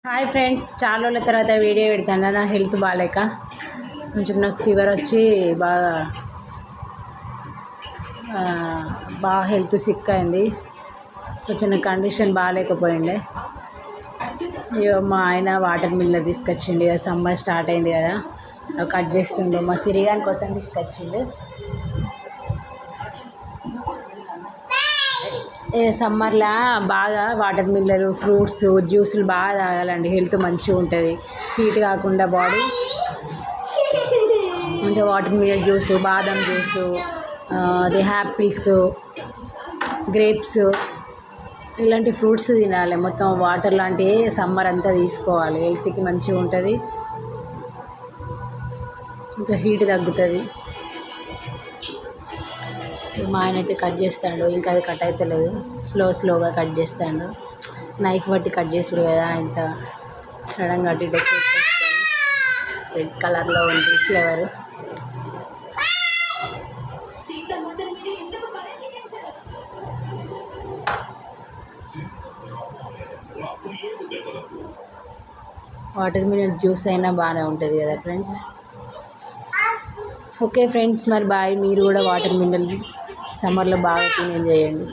Hi friends, చాలా రోజుల తర్వాత వీడియో పెడతాను. నా హెల్త్ బాగాలేక కొంచెం నాకు ఫీవర్ వచ్చి బాగా హెల్త్ సిక్ అయింది. కొంచెం నా కండిషన్ బాగాలేకపోయిండే. అయ్యో, మా ఆయన వాటర్ మిల్లర్ తీసుకొచ్చిండు. ఇక సమ్మర్ స్టార్ట్ అయింది కదా, అవి కట్ చేస్తుండు. మా సిరిగాని కోసం తీసుకొచ్చిండు. సమ్మర్లో బాగా వాటర్ మిల్లర్, ఫ్రూట్స్, జ్యూసులు బాగా తాగాలండి. హెల్త్ మంచిగా ఉంటుంది, హీట్ కాకుండా బాడీ. మంచిగా వాటర్ మిల్లర్ జ్యూసు, బాదం జ్యూసు, అది యాపిల్స్, గ్రేప్స్, ఇలాంటి ఫ్రూట్స్ తినాలి. మొత్తం వాటర్ లాంటివి సమ్మర్ అంతా తీసుకోవాలి. హెల్త్కి మంచిగా ఉంటుంది, కొంచెం హీట్ తగ్గుతుంది. మా ఆయన అయితే కట్ చేస్తాడు, ఇంకా అది కట్ అవుతలేదు. స్లోగా కట్ చేస్తాడు. నైఫ్ బట్టి కట్ చేసుడు కదా, ఇంత సడన్గా అటు ఇటు చేస్తాడు. రెడ్ కలర్లో ఉంది ఫ్లేవర్. వాటర్ మిలన్ జ్యూస్ అయినా బాగానే ఉంటుంది కదా ఫ్రెండ్స్. ఓకే ఫ్రెండ్స్, మరి బాయ్. మీరు కూడా వాటర్ మినరల్ సమ్మర్లో బాగా తిని ఎంజాయ్ చేయండి.